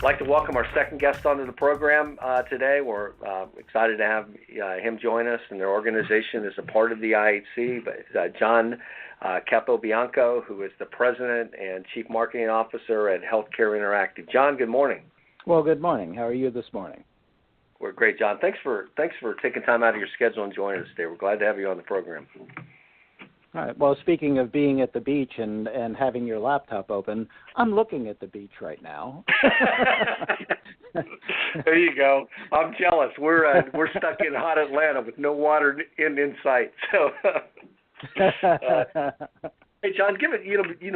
I'd like to welcome our second guest onto the program today. We're excited to have him join us, and their organization is a part of the IHC. But John Capobianco, who is the President and Chief Marketing Officer at HealthCare Interactive. John, good morning. Well, good morning. How are you this morning? We're great, John. Thanks for taking time out of your schedule and joining us today. We're glad to have you on the program. All right. Well, speaking of being at the beach and having your laptop open, I'm looking at the beach right now. There you go. I'm jealous. We're stuck in hot Atlanta with no water in sight. So, hey, John, give it.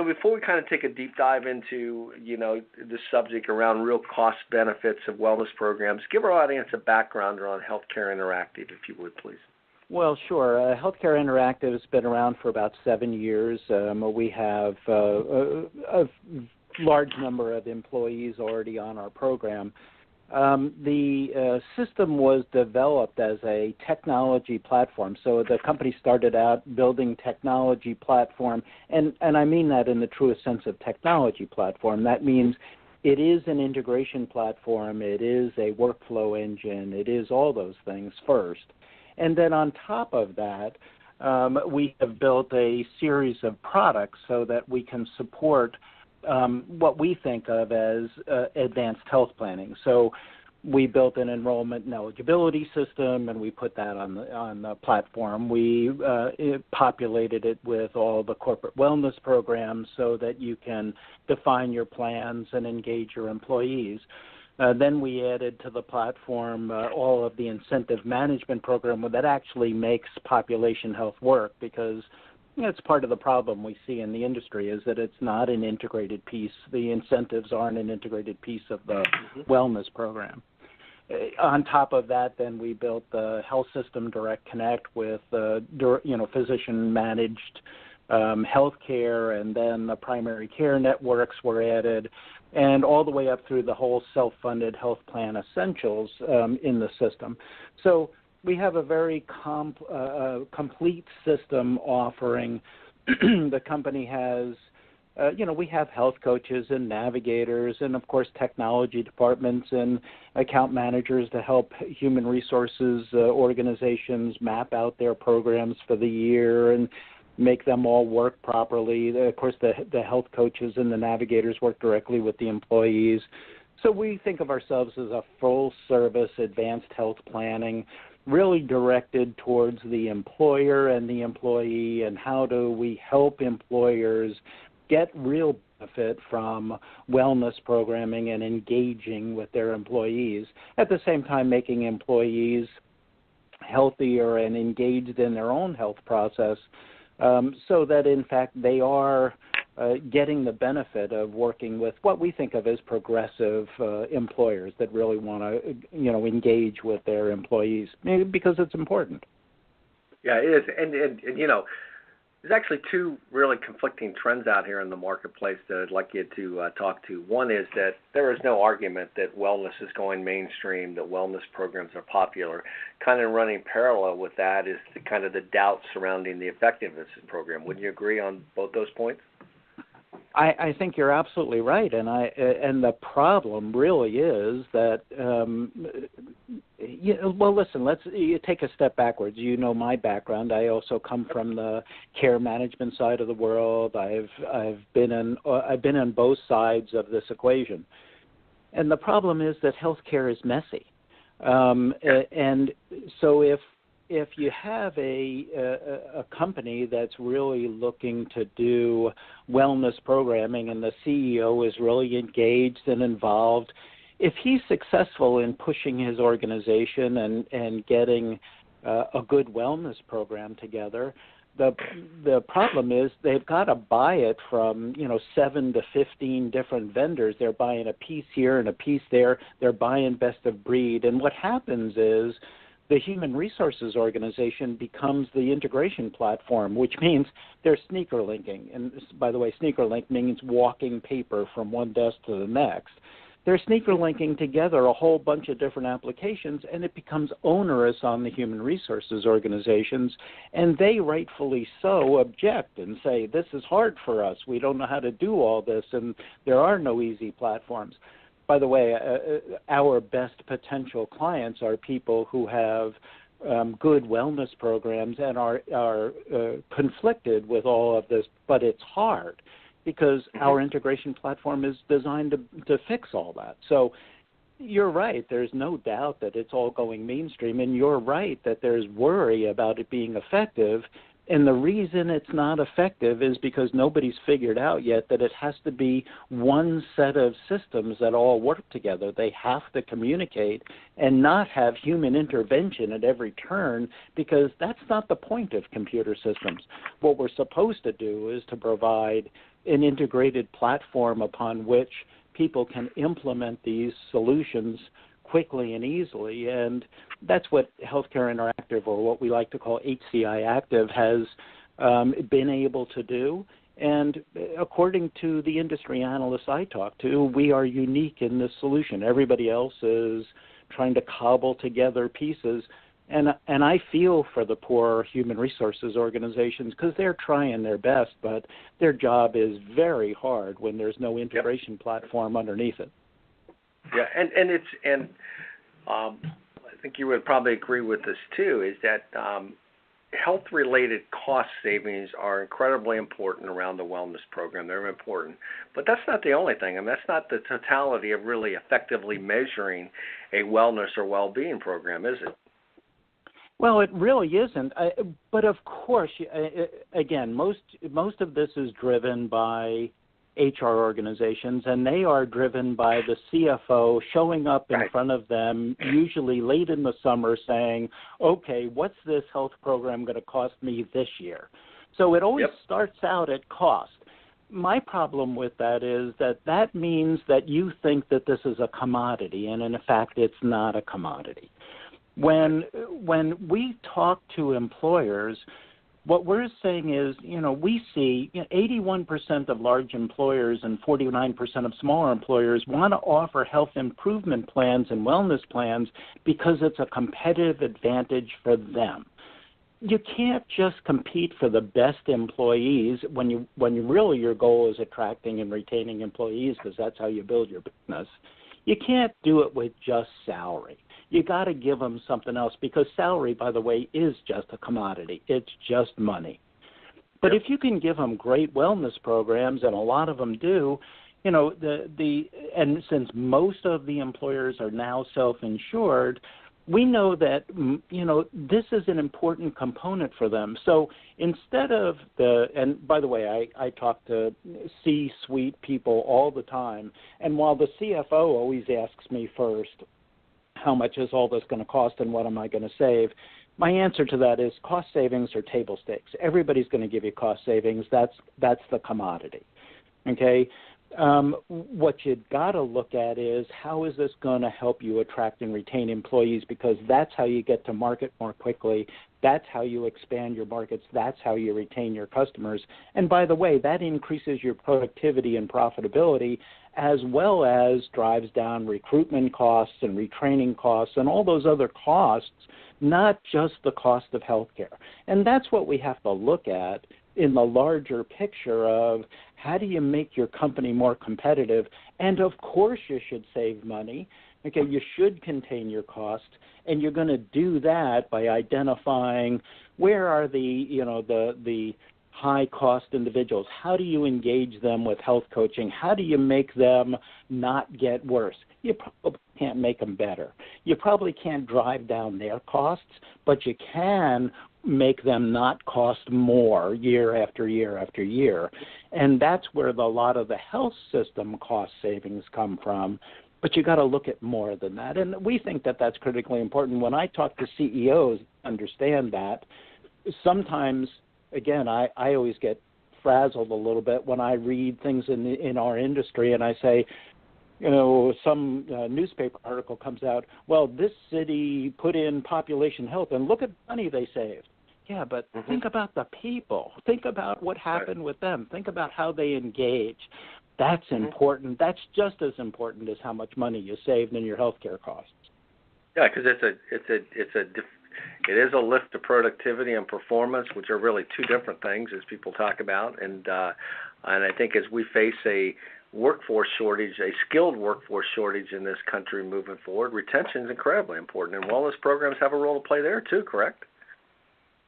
Before we kind of take a deep dive into the subject around real cost benefits of wellness programs, give our audience a background around HealthCare Interactive, if you would, please. Well, sure. HealthCare Interactive has been around for about 7 years. We have a large number of employees already on our program. The system was developed as a technology platform. So the company started out building technology platform, and I mean that in the truest sense of technology platform. That means it is an integration platform. It is a workflow engine. It is all those things first. And then on top of that, we have built a series of products so that we can support what we think of as advanced health planning. So we built an enrollment and eligibility system, and we put that on the platform. We populated it with all the corporate wellness programs so that you can define your plans and engage your employees. Then we added to the platform all of the incentive management program that actually makes population health work, because it's part of the problem we see in the industry is that it's not an integrated piece. The incentives aren't an integrated piece of the wellness program. On top of that, then we built the health system direct connect with physician-managed healthcare, and then the primary care networks were added, and all the way up through the whole self-funded health plan essentials in the system. So we have a very complete system offering. The company has, we have health coaches and navigators and, of course, technology departments and account managers to help human resources organizations map out their programs for the year and make them all work properly. Of course, the health coaches and the navigators work directly with the employees. So we think of ourselves as a full-service advanced health planning, really directed towards the employer and the employee, and how do we help employers get real benefit from wellness programming and engaging with their employees, at the same time making employees healthier and engaged in their own health process, so that, in fact, they are getting the benefit of working with what we think of as progressive employers that really want to, engage with their employees, maybe because it's important. Yeah, it is. And there's actually two really conflicting trends out here in the marketplace that I'd like you to talk to. One is that there is no argument that wellness is going mainstream, that wellness programs are popular. Kind of running parallel with that is the doubt surrounding the effectiveness of the program. Wouldn't you agree on both those points? I think you're absolutely right, and the problem really is that listen. Let's take a step backwards. You know my background. I also come from the care management side of the world. I've been on both sides of this equation, and the problem is that healthcare is messy, and so if you have a company that's really looking to do wellness programming and the CEO is really engaged and involved, if he's successful in pushing his organization and getting a good wellness program together, the problem is they've got to buy it from 7 to 15 different vendors. They're buying a piece here and a piece there. They're buying best of breed, and what happens is the human resources organization becomes the integration platform, which means they're sneaker linking. And by the way, sneaker link means walking paper from one desk to the next. They're sneaker linking together a whole bunch of different applications, and it becomes onerous on the human resources organizations, and they rightfully so object and say, this is hard for us. We don't know how to do all this, and there are no easy platforms. by the way, our best potential clients are people who have good wellness programs and are conflicted with all of this, but it's hard because our integration platform is designed to fix all that. So you're right. There's no doubt that it's all going mainstream, and you're right that there's worry about it being effective. And the reason it's not effective is because nobody's figured out yet that it has to be one set of systems that all work together. They have to communicate and not have human intervention at every turn, because that's not the point of computer systems. What we're supposed to do is to provide an integrated platform upon which people can implement these solutions quickly and easily, and that's what HealthCare Interactive, or what we like to call HCIactive, has been able to do. And according to the industry analysts I talk to, we are unique in this solution. Everybody else is trying to cobble together pieces, and I feel for the poor human resources organizations, because they're trying their best, but their job is very hard when there's no integration platform underneath it. Yeah, and I think you would probably agree with this too, is that health-related cost savings are incredibly important around the wellness program. They're important. But that's not the only thing. I mean, that's not the totality of really effectively measuring a wellness or well-being program, is it? Well, it really isn't. But of course, again, most of this is driven by HR organizations, and they are driven by the CFO showing up in front of them, usually late in the summer, saying, okay, what's this health program going to cost me this year? So it always starts out at cost. My problem with that is that means that you think that this is a commodity, and in fact, it's not a commodity. When we talk to employers, what we're saying is, we see 81% of large employers and 49% of smaller employers want to offer health improvement plans and wellness plans because it's a competitive advantage for them. You can't just compete for the best employees when really your goal is attracting and retaining employees, because that's how you build your business. You can't do it with just salary. You got to give them something else, because salary, by the way, is just a commodity. It's just money. But if you can give them great wellness programs, and a lot of them do, and since most of the employers are now self-insured, we know that, this is an important component for them. So instead of and by the way, I talk to C-suite people all the time, and while the CFO always asks me first, how much is all this going to cost and what am I going to save? My answer to that is cost savings are table stakes. Everybody's going to give you cost savings. That's the commodity. Okay? What you've got to look at is, how is this going to help you attract and retain employees, because that's how you get to market more quickly. That's how you expand your markets. That's how you retain your customers. And by the way, that increases your productivity and profitability, as well as drives down recruitment costs and retraining costs and all those other costs, not just the cost of healthcare. And that's what we have to look at in the larger picture of, how do you make your company more competitive? And of course you should save money. Okay, you should contain your costs, and you're going to do that by identifying where are the high-cost individuals. How do you engage them with health coaching? How do you make them not get worse? You probably can't make them better. You probably can't drive down their costs, but you can make them not cost more year after year after year. And that's where a lot of the health system cost savings come from. But you got to look at more than that. And we think that that's critically important. When I talk to CEOs, understand that. Sometimes, again, I always get frazzled a little bit when I read things in our industry, and I say, some newspaper article comes out, well, this city put in population health, and look at the money they saved. Yeah, but think about the people. Think about what happened with them. Think about how they engage. That's important. That's just as important as how much money you saved in your healthcare costs. Yeah, because it is a lift to productivity and performance, which are really two different things, as people talk about. And I think as we face a workforce shortage, a skilled workforce shortage in this country moving forward, retention is incredibly important, and wellness programs have a role to play there too, correct?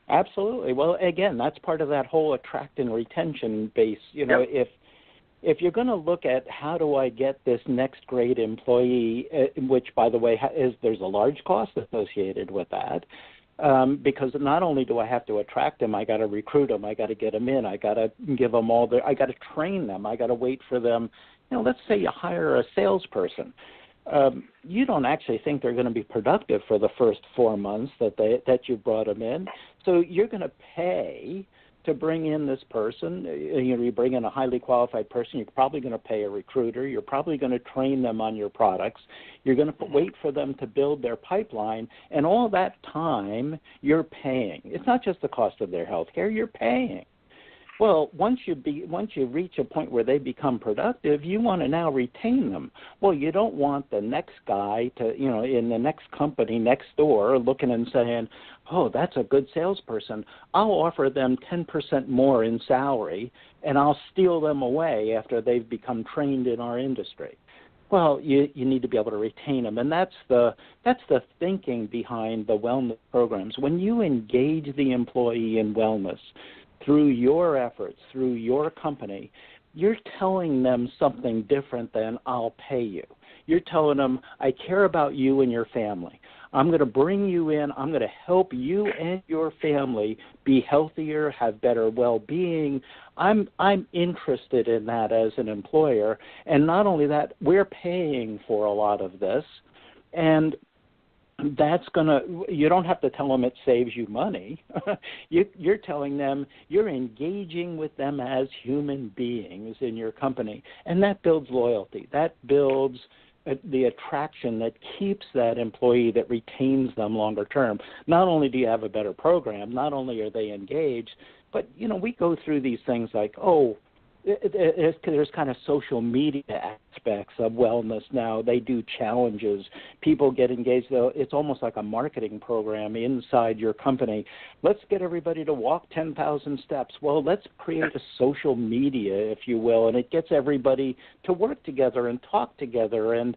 Absolutely. Well, again, that's part of that whole attract and retention base. If you're going to look at how do I get this next great employee, which, by the way, there's a large cost associated with that, because not only do I have to attract them, I got to recruit them, I got to get them in, I got to give them I got to train them, I got to wait for them. Let's say you hire a salesperson. You don't actually think they're going to be productive for the first 4 months that you brought them in. So you're going to pay to bring in this person. You bring in a highly qualified person, you're probably going to pay a recruiter. You're probably going to train them on your products. You're going to wait for them to build their pipeline, and all that time you're paying. It's not just the cost of their health care, you're paying. Well, once you reach a point where they become productive, you want to now retain them. Well, you don't want the next guy to, in the next company next door looking and saying, oh, that's a good salesperson. I'll offer them 10% more in salary, and I'll steal them away after they've become trained in our industry. Well, you need to be able to retain them, and that's the thinking behind the wellness programs. When you engage the employee in wellness, through your efforts, through your company, you're telling them something different than I'll pay you. You're telling them, I care about you and your family. I'm going to bring you in. I'm going to help you and your family be healthier, have better well-being. I'm interested in that as an employer. And not only that, we're paying for a lot of this. And you don't have to tell them it saves you money. You're telling them you're engaging with them as human beings in your company, and that builds loyalty. That builds the attraction that keeps that employee, that retains them longer term. Not only do you have a better program, not only are they engaged, but we go through these things like, there's kind of social media aspects of wellness now. They do challenges. People get engaged. It's almost like a marketing program inside your company. Let's get everybody to walk 10,000 steps. Well, let's create a social media, if you will, and it gets everybody to work together and talk together. And,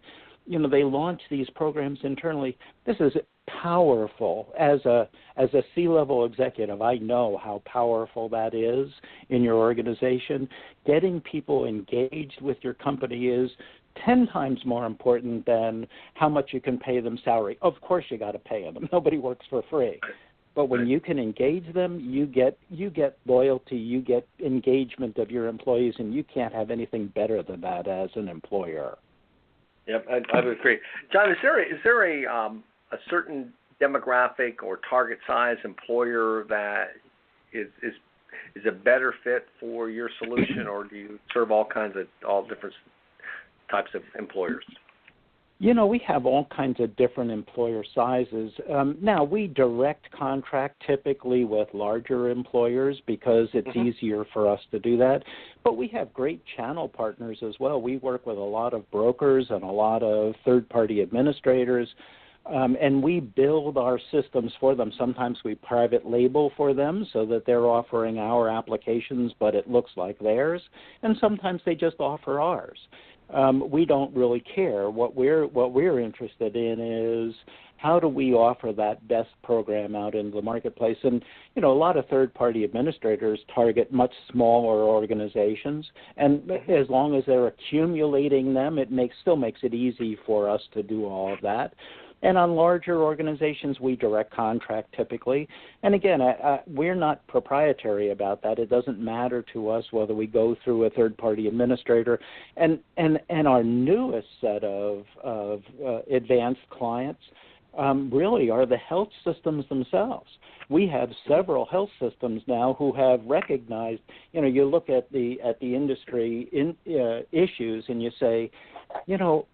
they launch these programs internally. This is powerful. As a C-level executive, I know how powerful that is in your organization. Getting people engaged with your company is 10 times more important than how much you can pay them salary. Of course you got to pay them. Nobody works for free. But when you can engage them, you get loyalty, you get engagement of your employees, and you can't have anything better than that as an employer. Yep, I would agree. John, is there a certain demographic or target size employer that is a better fit for your solution, or do you serve all different types of employers? We have all kinds of different employer sizes. Now, we direct contract typically with larger employers because it's easier for us to do that. But we have great channel partners as well. We work with a lot of brokers and a lot of third-party administrators, and we build our systems for them. Sometimes we private label for them so that they're offering our applications, but it looks like theirs. And sometimes they just offer ours. We don't really care. What we're interested in is how do we offer that best program out in the marketplace. And, a lot of third-party administrators target much smaller organizations. And as long as they're accumulating them, it still makes it easy for us to do all of that. And on larger organizations, we direct contract typically. And again, we're not proprietary about that. It doesn't matter to us whether we go through a third-party administrator. And our newest set of advanced clients really are the health systems themselves. We have several health systems now who have recognized, you look at the industry issues and you say,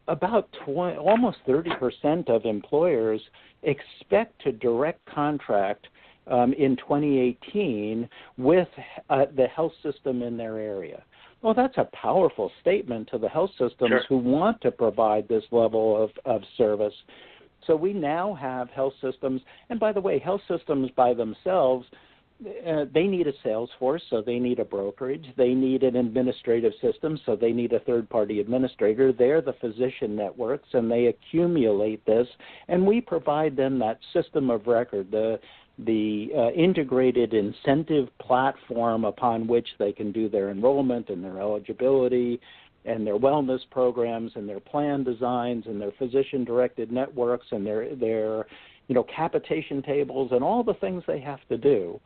about almost 30% of employers expect to direct contract in 2018 with the health system in their area. Well, that's a powerful statement to the health systems who want to provide this level of service. So we now have health systems, and by the way, health systems by themselves, they need a sales force, so they need a brokerage. They need an administrative system, so they need a third-party administrator. They're the physician networks, and they accumulate this, and we provide them that system of record, the integrated incentive platform upon which they can do their enrollment and their eligibility and their wellness programs and their plan designs and their physician-directed networks and their capitation tables and all the things they have to do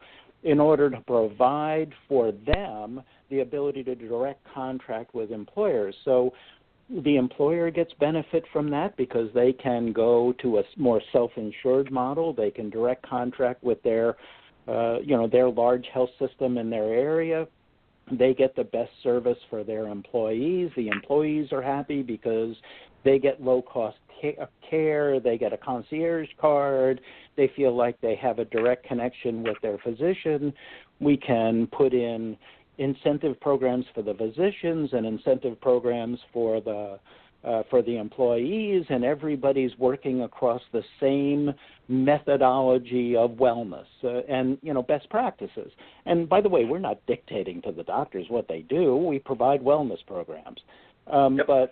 in order to provide for them the ability to direct contract with employers. So the employer gets benefit from that because they can go to a more self-insured model. They can direct contract with their large health system in their area. They get the best service for their employees. The employees are happy because they get low-cost care. They get a concierge card. They feel like they have a direct connection with their physician. We can put in incentive programs for the physicians and incentive programs for the employees, and everybody's working across the same methodology of wellness and best practices. And by the way, we're not dictating to the doctors what they do. We provide wellness programs. But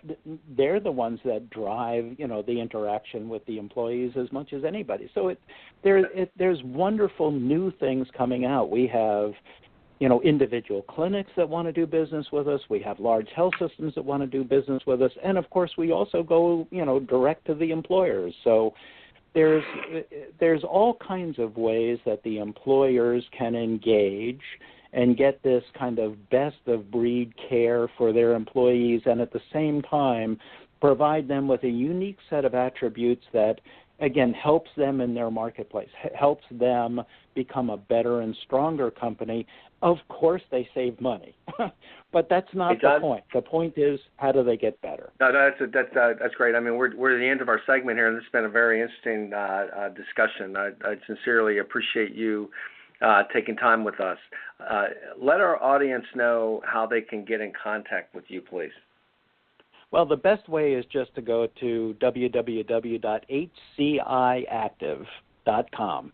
they're the ones that drive, the interaction with the employees as much as anybody. So there's wonderful new things coming out. We have, individual clinics that want to do business with us. We have large health systems that want to do business with us. And, of course, we also go, direct to the employers. So there's all kinds of ways that the employers can engage and get this kind of best-of-breed care for their employees and at the same time provide them with a unique set of attributes that, again, helps them in their marketplace, helps them become a better and stronger company. Of course, they save money, but that's not the point. The point is, how do they get better? No, that's great. I mean, we're at the end of our segment here, and this has been a very interesting discussion. I sincerely appreciate you taking time with us. Let our audience know how they can get in contact with you, please. Well, the best way is just to go to www.HCIactive.com.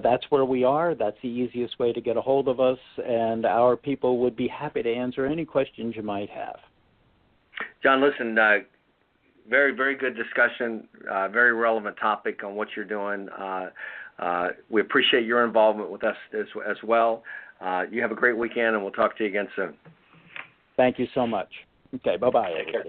That's where we are. That's the easiest way to get a hold of us, and our people would be happy to answer any questions you might have. John, listen, very, very good discussion, very relevant topic on what you're doing. We appreciate your involvement with us as well. You have a great weekend, and we'll talk to you again soon. Thank you so much. Okay, bye-bye. Take care.